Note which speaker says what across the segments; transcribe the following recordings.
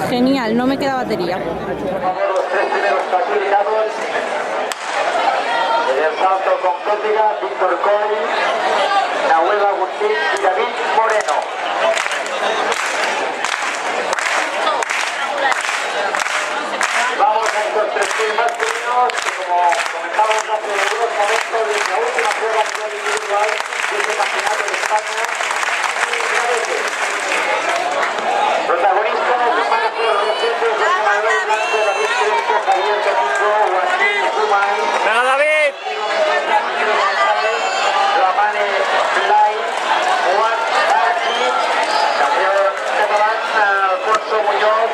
Speaker 1: Genial, no me queda batería.
Speaker 2: Los tres primeros clasificados. En el salto con Córdiga, Víctor Coy, Nahuel Agustín y David Moreno. Vamos a estos tres masculinos que, como comentábamos hace unos momentos, desde la última prueba a nivel individual de este campeonato de España. Protagonistas de Marcos Rosete, José Manuel Blanco, David Crespo, Javier Domingo, Joaquín Zumay.
Speaker 3: ¡Venga, David!
Speaker 2: Ramane Blay, Juan Arqui, campeón catalán, Alfonso Muñoz.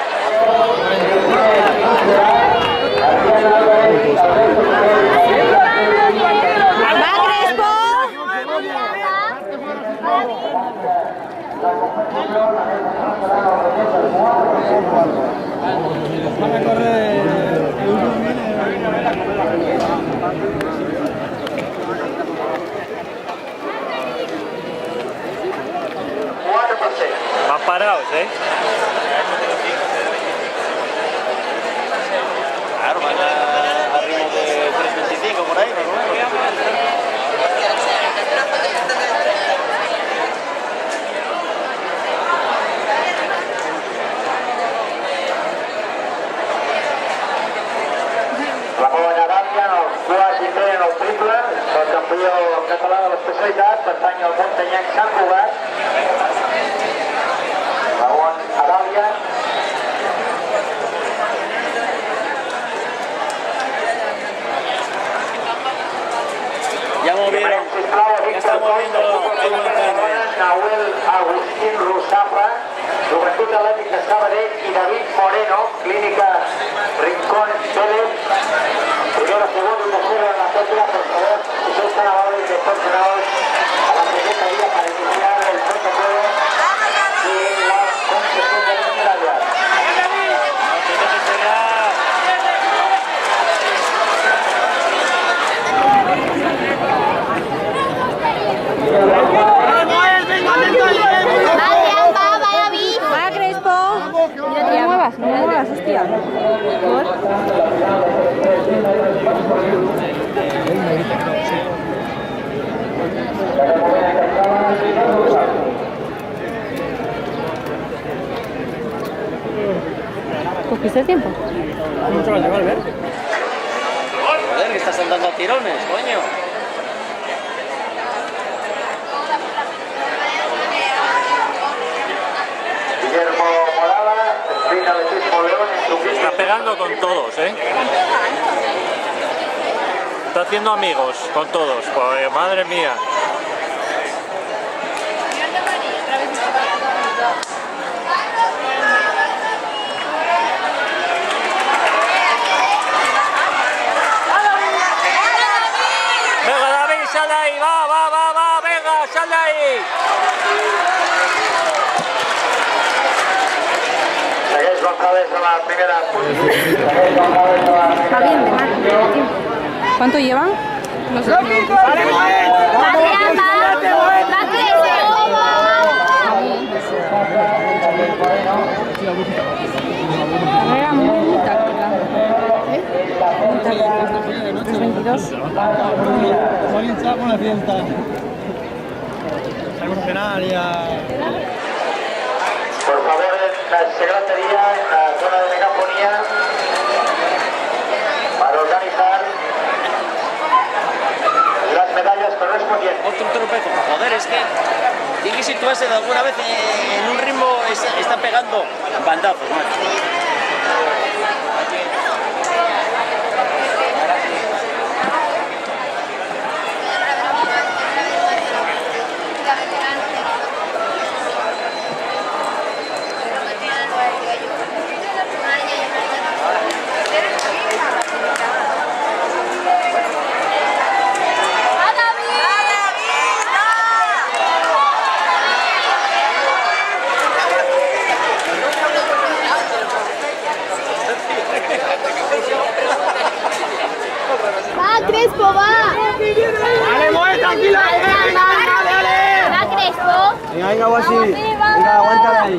Speaker 1: ¡Va, Crespo!
Speaker 4: Van a correr.
Speaker 3: Van parados, ¿eh?
Speaker 5: Claro, van a ritmo de 3.25 por ahí, ¿no?
Speaker 2: Ramon Aràbia, en el quart i en el triple, el campió català de l'especialitat, pertany al muntanyenc Sant Cugat. Ramon Aràbia.
Speaker 5: Ya movieron, ya está moviendo el montaño.
Speaker 2: Nahuel Agustín Rusafa, Juventud Atlètica Sabadell y David Moreno, Clínica Rincón Vélez. Primero, segundo y tercero en la cédula, por favor, si sois tan amables de proporcionaros a la secretaría para iniciar el protocolo y la concesión de las medallas.
Speaker 1: ¡Va, Crespo! No te muevas, hostia. ¿Cogiste el tiempo?
Speaker 4: Mucho va a llevar, ¿ver?
Speaker 5: Joder, que estás andando a tirones, coño.
Speaker 2: Guillermo Morala, Espina de Cismo León en su
Speaker 3: Está pegando con todos, ¿eh? Está haciendo amigos con todos. Pues, madre mía. Venga, David, sal de ahí. Va. Venga, sal de ahí.
Speaker 2: Segueix González a la primera posición.
Speaker 1: Está bien, de mal. ¿Cuánto llevan? No sé. Era muy táctica. Muy táctica. 3:22.
Speaker 4: Alguien está con la fiesta. Está emocionaria.
Speaker 2: Por favor, en la secretaría, en la zona de megafonía, para organizar las medallas correspondientes.
Speaker 5: Otro tropezo. Joder, es que tiene que situarse de alguna vez en un ritmo, está pegando bandazos, macho.
Speaker 6: Crespo, va.
Speaker 4: Dale, mueve, tranquila. Dale.
Speaker 6: Va, Crespo.
Speaker 4: Venga, guasi. Venga, aguántala ahí.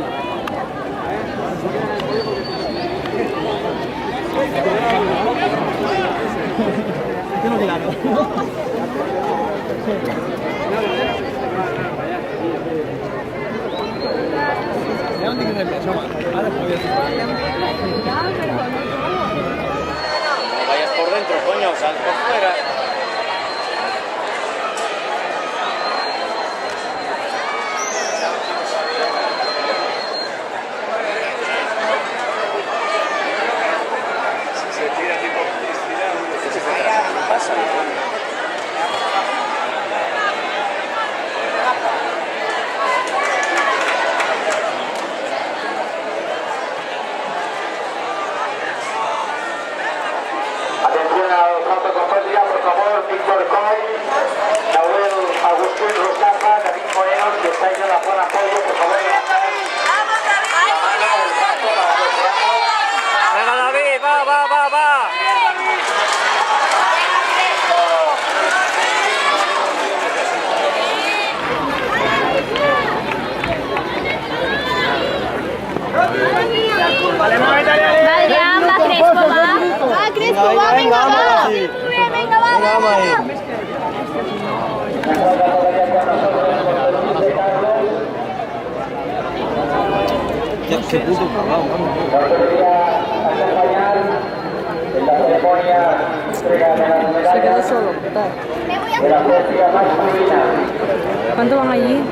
Speaker 4: de peso, man. Ahora es muy
Speaker 5: No vayas por dentro, coño, sal por fuera. Pasa.
Speaker 2: Atención al protocolo, por favor, Víctor Coy, Nahuel Agustín Rosafa, David Moreno, si estáis en la zona apoyo, por favor, levantáis la mano del brazo para que veamos.
Speaker 3: Venga, David, va, va, va, va.
Speaker 6: Adrián, va Crespo, va. Va Crespo, va, venga, va. Venga, va, va, va.
Speaker 4: Qué puto cagado,
Speaker 2: En la ceremonia entrega de las
Speaker 1: Se quedó
Speaker 2: medallas
Speaker 1: solo. Tal.
Speaker 2: de la poesía masculina.
Speaker 1: ¿Cuánto van allí?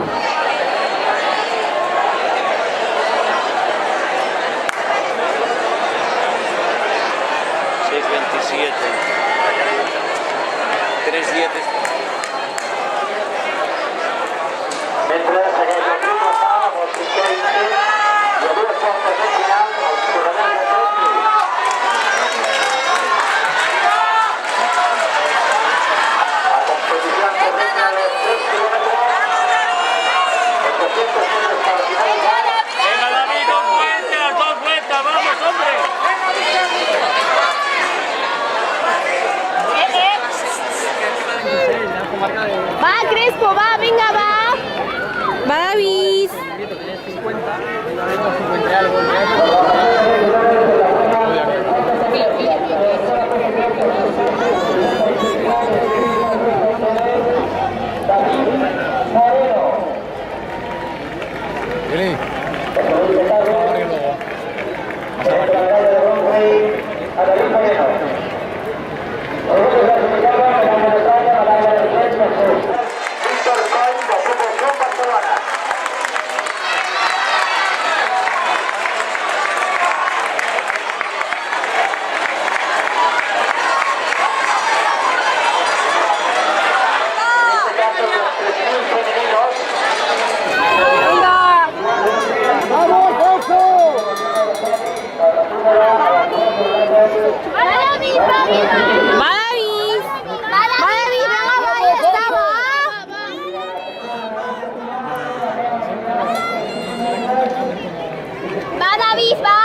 Speaker 2: Mentre segueix el grup local amb el cinquè intent i a dues portes de final els corredors de Tòquio. La competició en corrent de 3 quilòmetres, 800 metres per finalitzar.
Speaker 3: Venga, David, 2 vueltas, 2 vueltas, vamos, hombre.
Speaker 6: Va Crespo, va, venga, va.
Speaker 1: Va David.
Speaker 4: 50 y algo. Vení.
Speaker 2: A David Moreno. Orgullo clasificado a la medalla, medalla de bronce. Víctor Coll, de Fútbol Club Barcelona. En este caso, los 3.000 femeninos.
Speaker 6: Va David, va, venga.
Speaker 1: Va David.
Speaker 6: Va David, venga, va, ya está, va. Va David, va.